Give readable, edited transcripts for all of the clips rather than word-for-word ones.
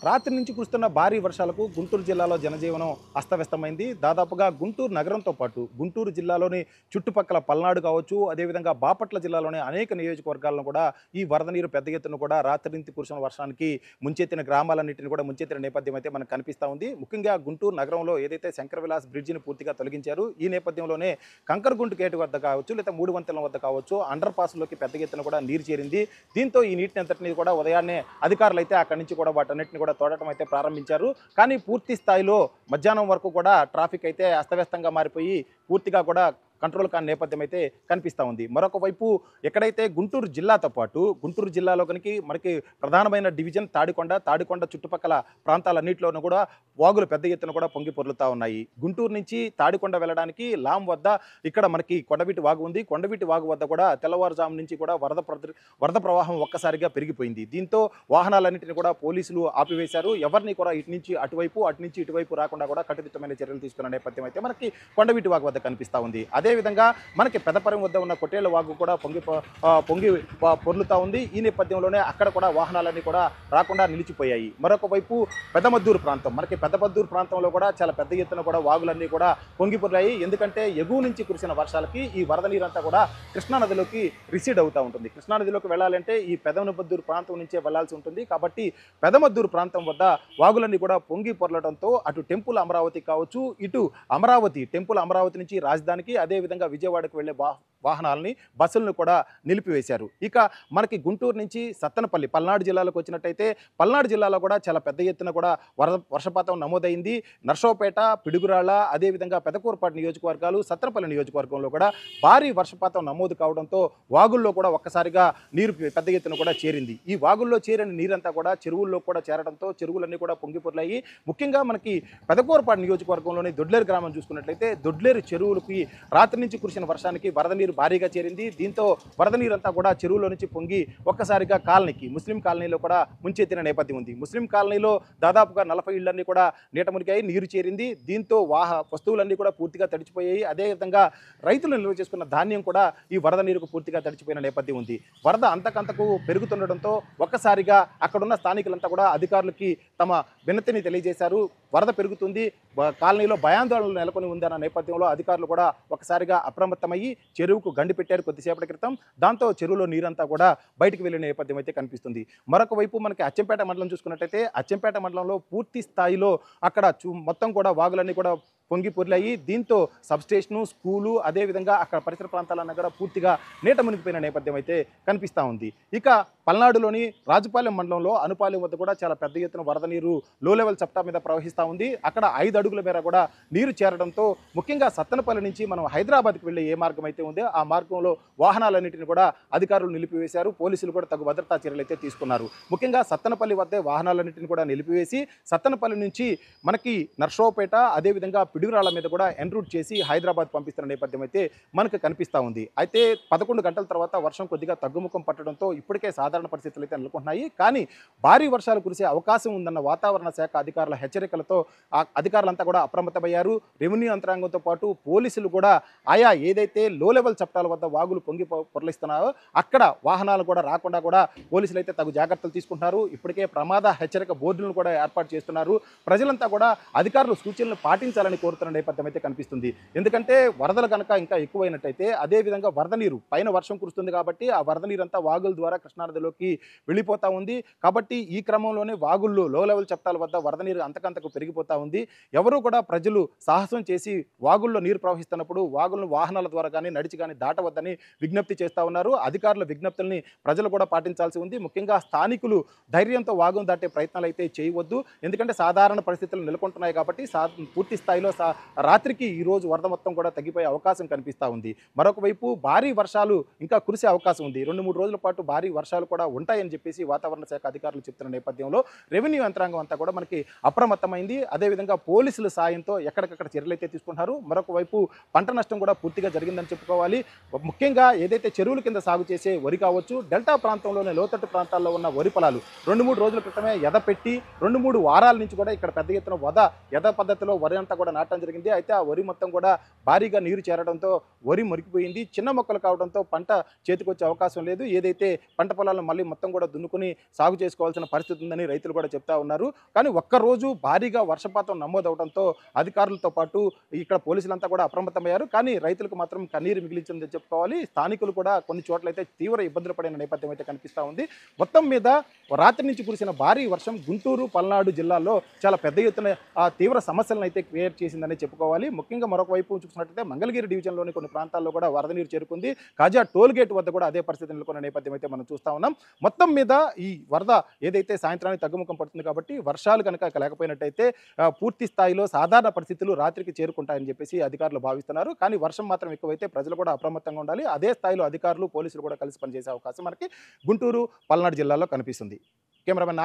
రాత్రి నుంచి కురుస్తున్న భారీ వర్షాలకు గుంటూరు జిల్లాలో జనజీవనం అస్తవ్యస్తమైంది. దాదాపుగా గుంటూరు నగరంతో పాటు గుంటూరు జిల్లాలోని చుట్టుపక్కల పల్నాడు కావచ్చు, అదేవిధంగా బాపట్ల జిల్లాలోని అనేక నియోజకవర్గాలను కూడా ఈ వరద నీరు పెద్ద ఎత్తున కూడా రాత్రి నుంచి కురిసిన వర్షానికి ముంచెత్తిన గ్రామాలన్నింటినీ కూడా ముంచెత్తిన నేపథ్యం అయితే మనకు కనిపిస్తూ ఉంది. ముఖ్యంగా గుంటూరు నగరంలో ఏదైతే శంకర విలాస్ బ్రిడ్జిని పూర్తిగా తొలగించారు, ఈ నేపథ్యంలోనే కంకరగుంట గేటు వద్ద కావచ్చు, లేదా మూడు వంతెనల వద్ద కావచ్చు, అండర్ పాస్లోకి పెద్ద ఎత్తున కూడా నీరు చేరింది. దీంతో ఈ నీటిని అంతటినీ కూడా ఉదయాన్నే అధికారులు అయితే అక్కడి నుంచి కూడా వాటన్నిటిని కూడా తోడటం అయితే ప్రారంభించారు. కానీ పూర్తి స్థాయిలో మధ్యాహ్నం వరకు కూడా ట్రాఫిక్ అయితే అస్తవ్యస్తంగా మారిపోయి పూర్తిగా కూడా కంట్రోల్ కాని నేపథ్యం అయితే కనిపిస్తూ ఉంది. మరొక వైపు ఎక్కడైతే గుంటూరు జిల్లాతో పాటు గుంటూరు జిల్లాలో మనకి ప్రధానమైన డివిజన్ తాడికొండ చుట్టుపక్కల ప్రాంతాలన్నింటిలోనూ కూడా వాగులు పెద్ద ఎత్తున కూడా పొంగి పొర్లుతూ ఉన్నాయి. గుంటూరు నుంచి తాడికొండ వెళ్ళడానికి లాం వద్ద ఇక్కడ మనకి కొండవీటి వాగు ఉంది. కొండవీటి వాగు వద్ద కూడా తెల్లవారుజాము నుంచి కూడా వరద ప్రవాహం ఒక్కసారిగా పెరిగిపోయింది. దీంతో వాహనాలన్నింటినీ కూడా పోలీసులు ఆపివేశారు. ఎవరిని కూడా ఇటు నుంచి ఇటువైపు రాకుండా కూడా కట్టుదిట్టమైన చర్యలు తీసుకున్న నేపథ్యం అయితే మనకి కొండవీటి వాగు వద్ద కనిపిస్తూ ఉంది. అదేవిధంగా మనకి పెదపరం వద్ద ఉన్న కొట్టేళ్ల వాగు కూడా పొంగి పొర్లుతూ ఉంది. ఈ నేపథ్యంలోనే అక్కడ కూడా వాహనాలన్నీ కూడా రాకుండా నిలిచిపోయాయి. మరొక వైపు పెదమద్దూరు ప్రాంతం, మనకి పెదమద్దూరు ప్రాంతంలో కూడా చాలా పెద్ద ఎత్తున కూడా వాగులన్నీ కూడా పొంగి పొర్లాయి. ఎందుకంటే ఎగువ నుంచి కురిసిన వర్షాలకి ఈ వరద నీరంతా కూడా కృష్ణానదిలోకి రిసీడ్ అవుతూ ఉంటుంది. కృష్ణానదిలోకి వెళ్ళాలంటే ఈ పెదమద్దూరు ప్రాంతం నుంచే వెళ్లాల్సి ఉంటుంది. కాబట్టి పెదమద్దూరు ప్రాంతం వద్ద వాగులన్నీ కూడా పొంగి పొర్లడంతో అటు టెంపుల్ అమరావతి కావచ్చు, ఇటు టెంపుల్ అమరావతి నుంచి రాజధానికి, అదేవిధంగా విజయవాడకు వెళ్లే వాహనాలని బస్సులను కూడా నిలిపివేశారు. ఇక మనకి గుంటూరు నుంచి సత్తెనపల్లి పల్నాడు జిల్లాలోకి వచ్చినట్టయితే పల్నాడు జిల్లాలో కూడా చాలా పెద్ద ఎత్తున కూడా వర్షపాతం నమోదైంది. నర్సరావుపేట, పిడుగురాళ్ల, అదేవిధంగా పెదకూరుపాటు నియోజకవర్గాలు, సత్తెనపల్లి నియోజకవర్గంలో కూడా భారీ వర్షపాతం నమోదు కావడంతో వాగుల్లో కూడా ఒక్కసారిగా నీరు పెద్ద ఎత్తున కూడా చేరింది. ఈ వాగుల్లో చేరిన నీరంతా కూడా చెరువుల్లో కూడా చేరడంతో చెరువులన్నీ కూడా పొంగిపొర్లాయి. ముఖ్యంగా మనకి పెదకూరుపాటు నియోజకవర్గంలోని దొడ్లేరు గ్రామం చూసుకున్నట్లయితే దొడ్లేరు చెరువులకి రాత్రి నుంచి కురిసిన వర్షానికి వరద నీరు భారీగా చేరింది. దీంతో వరద నీరంతా కూడా చెరువులో నుంచి పొంగి ఒక్కసారిగా ముస్లిం కాలనీలో కూడా ముంచెత్తిన నేపథ్యం ఉంది. ముస్లిం కాలనీలో దాదాపుగా 40 ఇళ్లన్నీ కూడా నీట మునిగాయి, నీరు చేరింది. దీంతో వస్తువులన్నీ కూడా పూర్తిగా తడిచిపోయాయి. అదేవిధంగా రైతులు నిల్వ చేసుకున్న ధాన్యం కూడా ఈ వరద నీరుకు పూర్తిగా తడిచిపోయిన నేపథ్యం ఉంది. వరద అంతకంతకు పెరుగుతుండటంతో ఒక్కసారిగా అక్కడున్న స్థానికులంతా కూడా అధికారులకి తమ వినతిని తెలియజేశారు. వరద పెరుగుతుంది, కాలనీలో భయాందోళనలు నెలకొని ఉందన్న నేపథ్యంలో అధికారులు కూడా ఒకసారిగా అప్రమత్తమయ్యి చెరువుకు గండి పెట్టారు కొద్దిసేపటి క్రితం. దాంతో చెరువులో నీరంతా కూడా బయటకు వెళ్ళిన నేపథ్యం అయితే కనిపిస్తుంది. మరొక వైపు మనకి అచ్చంపేట మండలం చూసుకున్నట్టయితే అచ్చంపేట మండలంలో పూర్తి స్థాయిలో అక్కడ మొత్తం కూడా వాగులన్నీ కూడా పొంగి పొర్లాయి. దీంతో సబ్స్టేషను, స్కూలు, అదేవిధంగా అక్కడ పరిసర ప్రాంతాలన్నీ కూడా పూర్తిగా నీట మునిగిపోయిన నేపథ్యం అయితే కనిపిస్తూ ఉంది. ఇక పల్నాడులోని రాజుపాలెం మండలంలో అనుపాలెం వద్ద కూడా చాలా పెద్ద ఎత్తున వరద నీరు లో లెవెల్ చప్టా మీద ప్రవహిస్తూ ఉంది. అక్కడ 5 అడుగుల మేర కూడా నీరు చేరడంతో ముఖ్యంగా సత్తెనపల్లి నుంచి మనం హైదరాబాద్కి వెళ్ళే ఏ మార్గం అయితే ఉందో ఆ మార్గంలో వాహనాలన్నింటినీ కూడా అధికారులు నిలిపివేశారు. పోలీసులు కూడా తగు భద్రతా చర్యలు అయితే తీసుకున్నారు. ముఖ్యంగా సత్తెనపల్లి వద్దే వాహనాలన్నింటినీ కూడా నిలిపివేసి సత్తెనపల్లి నుంచి మనకి నర్సరావుపేట, అదేవిధంగా పిడుగురాళ్ల మీద కూడా ఎన్రూట్ చేసి హైదరాబాద్ పంపిస్తున్న నేపథ్యం అయితే మనకు కనిపిస్తూ ఉంది. అయితే 11 గంటల తర్వాత వర్షం కొద్దిగా తగ్గుముఖం పట్టడంతో ఇప్పటికే సాధారణ పరిస్థితులు అయితే నెలకొంటున్నాయి. కానీ భారీ వర్షాలు కురిసే అవకాశం ఉందన్న వాతావరణ శాఖ అధికారుల హెచ్చరికలతో అధికారులంతా కూడా అప్రమత్తమయ్యారు. రెవెన్యూ యంత్రాంగంతో పాటు పోలీసులు కూడా ఆయా ఏదైతే లో లెవెల్ చప్టాల వద్ద వాగులు పొంగి పొరలిస్తున్నారో అక్కడ వాహనాలు కూడా రాకుండా కూడా పోలీసులు అయితే తగు జాగ్రత్తలు తీసుకుంటున్నారు. ఇప్పటికే ప్రమాద హెచ్చరిక బోర్డులను కూడా ఏర్పాటు చేస్తున్నారు. ప్రజలంతా కూడా అధికారులు సూచనలు పాటించాలని కోరుతున్న నేపథ్యం అయితే కనిపిస్తుంది. ఎందుకంటే వరదలు కనుక ఇంకా ఎక్కువైనట్టయితే అదేవిధంగా వరద నీరు పైన వర్షం కురుస్తుంది కాబట్టి ఆ వరద నీరంతా వాగుల ద్వారా కృష్ణానదిలోకి వెళ్ళిపోతూ ఉంది. కాబట్టి ఈ క్రమంలోనే వాగుల్లో లో లెవెల్ చప్టాల వద్ద వరద నీరు అంతకంతకు పెరిగిపోతూ ఉంది. ఎవరూ కూడా ప్రజలు సాహసం చేసి వాగుల్లో నీరు ప్రవహిస్తున్నప్పుడు వాగులను వాహనాల ద్వారా కానీ నడిచి కానీ దాటవద్దని విజ్ఞప్తి చేస్తూ ఉన్నారు. అధికారుల విజ్ఞప్తుల్ని ప్రజలు కూడా పాటించాల్సి ఉంది. ముఖ్యంగా స్థానికులు ధైర్యంతో వాగును దాటే ప్రయత్నాలు అయితే చేయవద్దు. ఎందుకంటే సాధారణ పరిస్థితులు నెలకొంటున్నాయి కాబట్టి పూర్తి స్థాయిలో రాత్రికి ఈరోజు వరద మొత్తం కూడా తగ్గిపోయే అవకాశం కనిపిస్తూ ఉంది. మరొక వైపు భారీ వర్షాలు ఇంకా కురిసే అవకాశం ఉంది. 2-3 రోజుల పాటు భారీ వర్షాలు కూడా ఉంటాయని చెప్పేసి వాతావరణ శాఖ అధికారులు చెప్తున్న నేపథ్యంలో రెవెన్యూ యంత్రాంగం అంతా కూడా మనకి అప్రమత్తమైంది. అదేవిధంగా పోలీసుల సాయంతో ఎక్కడికక్కడ చర్యలు అయితే తీసుకుంటున్నారు. మరొక వైపు పంట నష్టం కూడా పూర్తిగా జరిగిందని చెప్పుకోవాలి. ముఖ్యంగా ఏదైతే చెరువుల కింద సాగు చేసే వరి కావచ్చు, డెల్టా ప్రాంతంలోనే లోతట్టు ప్రాంతాల్లో ఉన్న వరి పొలాలు 2-3 రోజుల క్రితమే ఎదపెట్టి 2-3 వారాల నుంచి కూడా ఇక్కడ పెద్ద ఎత్తున ఎద పద్ధతిలో వరి అంతా కూడా నాటడం జరిగింది. అయితే ఆ వరి మొత్తం కూడా భారీగా నీరు చేరడంతో వరి మురికిపోయింది. చిన్న మొక్కలు కావడంతో పంట చేతికొచ్చే అవకాశం లేదు. ఏదైతే పంట పొలాలను పొలాలను మళ్ళీ మొత్తం కూడా దున్నుకుని సాగు చేసుకోవాల్సిన పరిస్థితి ఉందని రైతులు కూడా చెప్తా ఉన్నారు. కానీ ఒక్కరోజు భారీగా వర్షపాతం నమోదవడంతో అధికారులతో పాటు ఇక్కడ పోలీసులంతా కూడా అప్రమత్తమయ్యారు. కానీ రైతులకు మాత్రం కన్నీరు మిగిలించిందని చెప్పుకోవాలి. స్థానికులు కూడా కొన్ని చోట్లయితే తీవ్ర ఇబ్బందులు పడిన నేపథ్యం అయితే కనిపిస్తూ ఉంది. మొత్తం మీద రాత్రి నుంచి కురిసిన భారీ వర్షం గుంటూరు, పల్నాడు జిల్లాల్లో చాలా పెద్ద ఎత్తున తీవ్ర సమస్యలను అయితే క్రియేట్ చేసిందని చెప్పుకోవాలి. ముఖ్యంగా మరొక వైపు చూసినట్లయితే మంగళగిరి డివిజన్లోని కొన్ని ప్రాంతాల్లో కూడా వరద నీరు చేరుకుంది. కాజా టోల్ గేట్ వద్ద కూడా అదే పరిస్థితి నెలకొన్న నేపథ్యం అయితే మనం చూస్తా ఉన్నాం. మొత్తం మీద ఈ వరద ఏదైతే సాయంత్రానికి తగ్గుముఖం పడుతుంది కాబట్టి వర్షాలు కనుక లేకపోయినట్టయితే పూర్తి స్థాయిలో సాధారణ పరిస్థితులు రాత్రికి చేరుకుంటాయని చెప్పేసి అధికారులు భావిస్తున్నారు. కానీ వర్షం మాత్రం ఎక్కువైతే ప్రజలు కూడా అప్రమత్తంగా ఉండాలి. అదే స్థాయిలో అధికారులు, పోలీసులు కూడా కలిసి పనిచేసే అవకాశం మనకి గుంటూరు, పల్నాడు జిల్లాలో కనిపిస్తుంది. Cameraman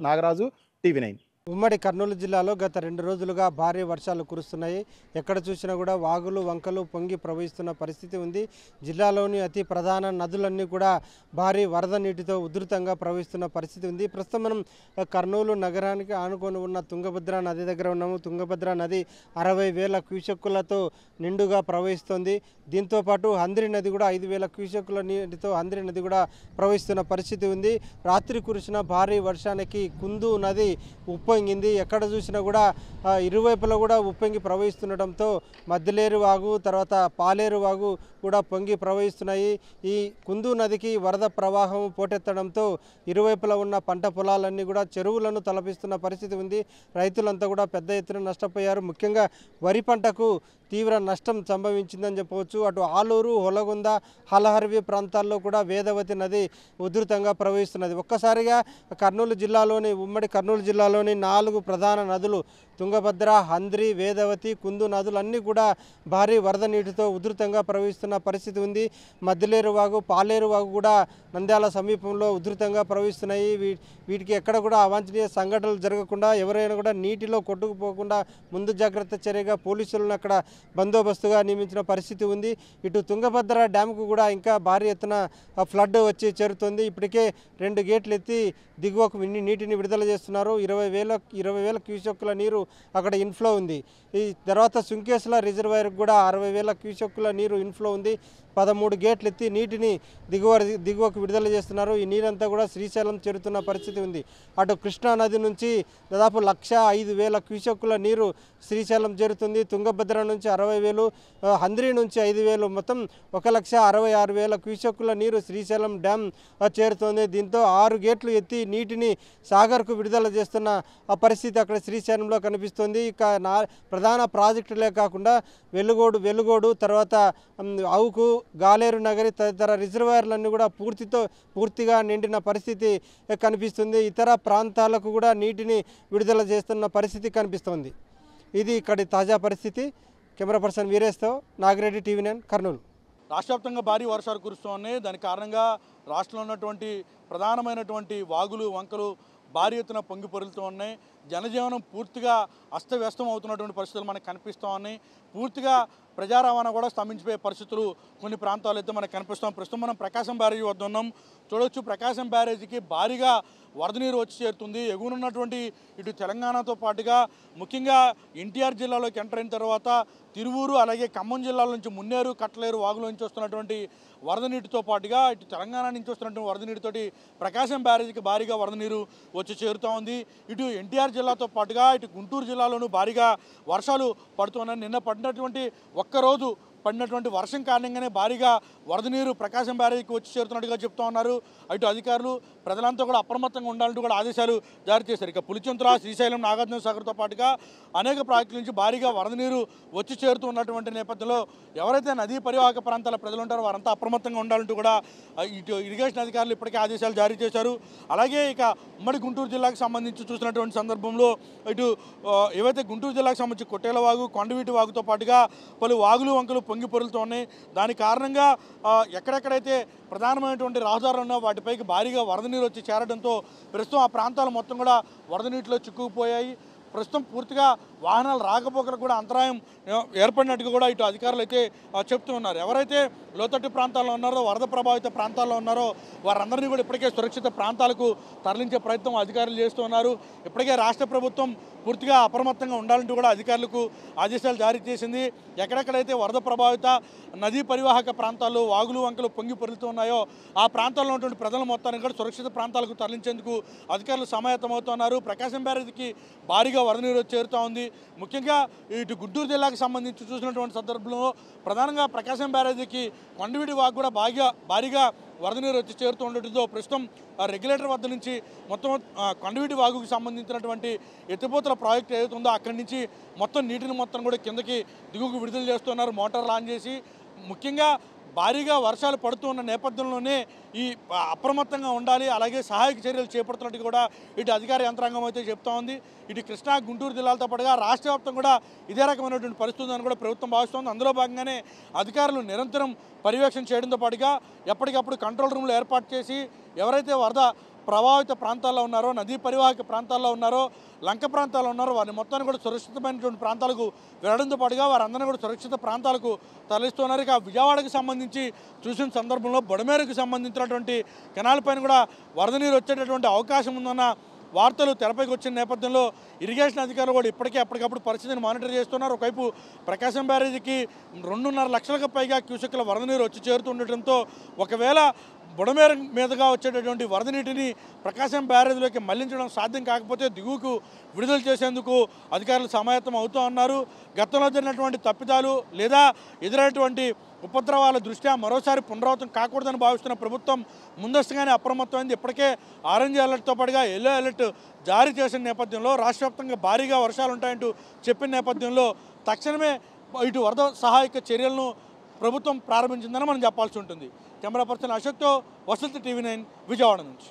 Nagaraju, TV9. ఉమ్మడి కర్నూలు జిల్లాలో గత 2 రోజులుగా భారీ వర్షాలు కురుస్తున్నాయి. ఎక్కడ చూసినా కూడా వాగులు, వంకలు పొంగి ప్రవహిస్తున్న పరిస్థితి ఉంది. జిల్లాలోని అతి ప్రధాన నదులన్నీ కూడా భారీ వరద నీటితో ఉధృతంగా ప్రవహిస్తున్న పరిస్థితి ఉంది. ప్రస్తుతం మనం కర్నూలు నగరానికి ఆనుకొని ఉన్న తుంగభద్ర నది దగ్గర ఉన్నాము. తుంగభద్ర నది 60,000 క్యూసెక్కులతో నిండుగా ప్రవహిస్తుంది. దీంతోపాటు హంద్రి నది కూడా 5,000 క్యూసెక్కుల నీటితో హంద్రి నది కూడా ప్రవహిస్తున్న పరిస్థితి ఉంది. రాత్రి కురిసిన భారీ వర్షానికి కుందు నది ఉప్పొంగింది. ఎక్కడ చూసినా కూడా ఇరువైపులా కూడా ఉప్పొంగి ప్రవహిస్తుండటంతో మద్దిలేరు వాగు, తర్వాత పాలేరు వాగు కూడా పొంగి ప్రవహిస్తున్నాయి. ఈ కుందు నదికి వరద ప్రవాహం పోటెత్తడంతో ఇరువైపులా ఉన్న పంట పొలాలన్నీ కూడా చెరువులను తలపిస్తున్న పరిస్థితి ఉంది. రైతులంతా కూడా పెద్ద ఎత్తున నష్టపోయారు. ముఖ్యంగా వరి పంటకు తీవ్ర నష్టం సంభవించిందని చెప్పవచ్చు. అటు ఆలూరు, హొలగొంద, హలహర్వి ప్రాంతాల్లో కూడా వేదవతి నది ఉధృతంగా ప్రవహిస్తున్నది. ఒక్కసారిగా ఉమ్మడి కర్నూలు జిల్లాలోని 4 ప్రధాన నదులు తుంగభద్ర, హంద్రి, వేదవతి, కుందు నదులన్నీ కూడా భారీ వరద నీటితో ఉధృతంగా ప్రవహిస్తున్న పరిస్థితి ఉంది. మద్దిలేరు వాగు, పాలేరు వాగు కూడా నంద్యాల సమీపంలో ఉధృతంగా ప్రవహిస్తున్నాయి. వీటికి ఎక్కడ కూడా అవాంఛనీయ సంఘటనలు జరగకుండా ఎవరైనా కూడా నీటిలో కొట్టుకుపోకుండా ముందు జాగ్రత్త చర్యగా పోలీసులను అక్కడ బందోబస్తుగా నియమించిన పరిస్థితి ఉంది. ఇటు తుంగభద్ర డ్యామ్కు కూడా ఇంకా భారీ ఎత్తున ఫ్లడ్ వచ్చి చేరుతుంది. ఇప్పటికే 2 గేట్లు ఎత్తి దిగువకు నీటిని విడుదల చేస్తున్నారు. 20,000 క్యూసెక్కుల నీరు అక్కడ ఇన్ఫ్లో ఉంది. ఈ తర్వాత సుంకేశ్ల రిజర్వాయర్కి కూడా 60,000 క్యూసెక్కుల నీరు ఇన్ఫ్లో ఉంది. 13 గేట్లు ఎత్తి నీటిని దిగువకు విడుదల చేస్తున్నారు. ఈ నీరంతా కూడా శ్రీశైలం చేరుతున్న పరిస్థితి ఉంది. అటు కృష్ణా నది నుంచి దాదాపు 1,05,000 క్యూసెక్కుల నీరు శ్రీశైలం చేరుతుంది. తుంగభద్ర నుంచి 60,000, హంద్రి నుంచి 5,000, మొత్తం 1,66,000 క్యూసెక్కుల నీరు శ్రీశైలం డ్యామ్ చేరుతోంది. దీంతో 6 గేట్లు ఎత్తి నీటిని సాగర్కు విడుదల చేస్తున్న ఆ పరిస్థితి అక్కడ శ్రీశైలంలో కనిపిస్తుంది. ఇక ప్రధాన ప్రాజెక్టులే కాకుండా వెలుగోడు, తర్వాత అవుకు, గాలేరు నగరి తదితర రిజర్వాయర్లన్నీ కూడా పూర్తిగా నిండిన పరిస్థితి కనిపిస్తుంది. ఇతర ప్రాంతాలకు కూడా నీటిని విడుదల చేస్తున్న పరిస్థితి కనిపిస్తోంది. ఇది ఇక్కడి తాజా పరిస్థితి. కెమెరా పర్సన్ వీరేష్తో నాగిరెడ్డి, టీవీ9, కర్నూలు. రాష్ట్ర వ్యాప్తంగా భారీ వర్షాలు కురుస్తున్నాయి. దానికి కారణంగా రాష్ట్రంలో ఉన్నటువంటి ప్రధానమైనటువంటి వాగులు, వంకలు భారీ ఎత్తున పొంగి పొరులుతూ ఉన్నాయి. జనజీవనం పూర్తిగా అస్తవ్యస్తం అవుతున్నటువంటి పరిస్థితులు మనకు కనిపిస్తూ ఉన్నాయి. పూర్తిగా ప్రజా రవాణా కూడా స్తంభించిపోయే పరిస్థితులు కొన్ని ప్రాంతాలు అయితే మనకు కనిపిస్తాం. ప్రస్తుతం మనం ప్రకాశం బ్యారేజీ వద్ద ఉన్నాం. చూడవచ్చు, ప్రకాశం బ్యారేజీకి భారీగా వరద నీరు వచ్చి చేరుతుంది. ఎగువనున్నటువంటి ఇటు తెలంగాణతో పాటుగా ముఖ్యంగా ఎన్టీఆర్ జిల్లాలోకి ఎంటర్ అయిన తర్వాత తిరువూరు, అలాగే ఖమ్మం జిల్లాల నుంచి మున్నేరు, కట్లేరు వాగుల నుంచి వస్తున్నటువంటి వరద నీటితో పాటుగా ఇటు తెలంగాణ నుంచి వస్తున్నటువంటి వరద నీటితోటి ప్రకాశం బ్యారేజీకి భారీగా వరద నీరు వచ్చి చేరుతూ ఉంది. ఇటు ఎన్టీఆర్ జిల్లాతో పాటుగా ఇటు గుంటూరు జిల్లాలోనూ భారీగా వర్షాలు పడుతున్నాయి. నిన్న పడినటువంటి ఒక్కరోజు పడినటువంటి వర్షం కారణంగానే భారీగా వరద నీరు ప్రకాశం బ్యారేజీకి వచ్చి చేరుతున్నట్టుగా చెప్తా ఉన్నారు. అటు అధికారులు ప్రజలంతా కూడా అప్రమత్తంగా ఉండాలంటూ కూడా ఆదేశాలు జారీ చేశారు. ఇక పులిచింతల, శ్రీశైలం, నాగార్జున సాగర్తో పాటుగా అనేక ప్రాజెక్టుల నుంచి భారీగా వరద నీరు వచ్చి చేరుతూ ఉన్నటువంటి నేపథ్యంలో ఎవరైతే నదీ పరివాహక ప్రాంతాల ప్రజలు ఉంటారో వారంతా అప్రమత్తంగా ఉండాలంటూ కూడా ఇటు ఇరిగేషన్ అధికారులు ఇప్పటికే ఆదేశాలు జారీ చేశారు. అలాగే ఇక ఉమ్మడి గుంటూరు జిల్లాకు సంబంధించి చూసినటువంటి సందర్భంలో ఇటు ఏవైతే గుంటూరు జిల్లాకు సంబంధించి కొట్టేల వాగు, కొండవీటి వాగుతో పాటుగా పలు వాగులు, వంకలు పొంగి పొరులుతూ ఉన్నాయి. దాని కారణంగా ఎక్కడెక్కడైతే ప్రధానమైనటువంటి రహదారులు ఉన్నాయో వాటిపైకి భారీగా వరద నీరు వచ్చి చేరడంతో ప్రస్తుతం ఆ ప్రాంతాలు మొత్తం కూడా వరద నీటిలో చిక్కుకుపోయాయి. ప్రస్తుతం పూర్తిగా వాహనాలు రాకపోకలకు కూడా అంతరాయం ఏర్పడినట్టుగా కూడా ఇటు అధికారులు అయితే చెప్తూ ఉన్నారు. ఎవరైతే లోతట్టు ప్రాంతాల్లో ఉన్నారో, వరద ప్రభావిత ప్రాంతాల్లో ఉన్నారో వారందరినీ కూడా ఇప్పటికే సురక్షిత ప్రాంతాలకు తరలించే ప్రయత్నం అధికారులు చేస్తూ ఉన్నారు. ఇప్పటికే రాష్ట్ర ప్రభుత్వం పూర్తిగా అప్రమత్తంగా ఉండాలంటూ కూడా అధికారులకు ఆదేశాలు జారీ చేసింది. ఎక్కడెక్కడైతే వరద ప్రభావిత నదీ పరివాహక ప్రాంతాల్లో వాగులు వంకలు పొంగి పొరులుతూ ఉన్నాయో ఆ ప్రాంతాల్లో ఉన్నటువంటి ప్రజల మొత్తాన్ని కూడా సురక్షిత ప్రాంతాలకు తరలించేందుకు అధికారులు సమాయత్తమవుతున్నారు. ప్రకాశం బ్యారేజీకి భారీగా వరద నీరు చేరుతూ ఉంది. ముఖ్యంగా ఇటు గుంటూరు జిల్లాకు సంబంధించి చూసినటువంటి సందర్భంలో ప్రధానంగా ప్రకాశం బ్యారేజీకి కొండవీడి వాగు కూడా భారీగా వరద నీరు వచ్చి చేరుతూ ఉండటంతో ప్రస్తుతం రెగ్యులేటర్ వద్ద నుంచి మొత్తం కొండవీటి వాగుకు సంబంధించినటువంటి ఎత్తిపోతల ప్రాజెక్ట్ ఏదైతే ఉందో అక్కడి నుంచి మొత్తం నీటిని మొత్తం కూడా కిందకి దిగువకు విడుదల చేస్తున్నారు మోటార్లు ఆన్ చేసి. ముఖ్యంగా భారీగా వర్షాలు పడుతూ ఉన్న నేపథ్యంలోనే ఈ అప్రమత్తంగా ఉండాలి, అలాగే సహాయక చర్యలు చేపడుతున్నట్టు కూడా ఇటు అధికార యంత్రాంగం అయితే చెప్తా ఉంది. ఇటు కృష్ణా గుంటూరు జిల్లాలతో పాటుగా రాష్ట్ర వ్యాప్తంగా కూడా ఇదే రకమైనటువంటి పరిస్థితి ఉందని కూడా ప్రభుత్వం భావిస్తోంది. అందులో భాగంగానే అధికారులు నిరంతరం పర్యవేక్షణ చేయడంతో పాటుగా ఎప్పటికప్పుడు కంట్రోల్ రూమ్లు ఏర్పాటు చేసి ఎవరైతే వరద ప్రభావిత ప్రాంతాల్లో ఉన్నారో, నదీ పరివాహక ప్రాంతాల్లో ఉన్నారో, లంక ప్రాంతాల్లో ఉన్నారో వారిని మొత్తాన్ని కూడా సురక్షితమైనటువంటి ప్రాంతాలకు వెళ్ళడంతో పాటుగా వారందరినీ కూడా సురక్షిత ప్రాంతాలకు తరలిస్తున్నారు. ఇక విజయవాడకు సంబంధించి చూసిన సందర్భంలో బొడమేరుకు సంబంధించినటువంటి కెనాల్ పైన కూడా వరద నీరు వచ్చేటటువంటి అవకాశం ఉందన్న వార్తలు తెరపైకి వచ్చిన నేపథ్యంలో ఇరిగేషన్ అధికారులు కూడా ఇప్పటికే అప్పటికప్పుడు పరిస్థితిని మానిటర్ చేస్తున్నారు. ఒకవైపు ప్రకాశం బ్యారేజీకి 2.5 లక్షలకు పైగా క్యూసెక్ల వరద నీరు వచ్చి చేరుతుండటంతో ఒకవేళ బుడమేరు మీదుగా వచ్చేటటువంటి వరద నీటిని ప్రకాశం బ్యారేజ్లోకి మళ్లించడం సాధ్యం కాకపోతే దిగువకు విడుదల చేసేందుకు అధికారులు సమాయత్తం అవుతూ ఉన్నారు. గతంలో జరిగినటువంటి తప్పిదాలు లేదా ఎదురైనటువంటి ఉపద్రవాల దృష్ట్యా మరోసారి పునరావృతం కాకూడదని భావిస్తున్న ప్రభుత్వం ముందస్తుగానే అప్రమత్తమైంది. ఇప్పటికే ఆరెంజ్ అలర్ట్తో పాటుగా ఎల్లో అలర్ట్ జారీ చేసిన నేపథ్యంలో రాష్ట్ర వ్యాప్తంగా భారీగా వర్షాలు ఉంటాయంటూ చెప్పిన నేపథ్యంలో తక్షణమే ఇటు వరద సహాయక చర్యలను ప్రభుత్వం ప్రారంభించిందని మనం చెప్పాల్సి ఉంటుంది. కెమెరా పర్సన్ అశోక్తో వసంత్, టీవీ 9 విజయవాడ నుంచి.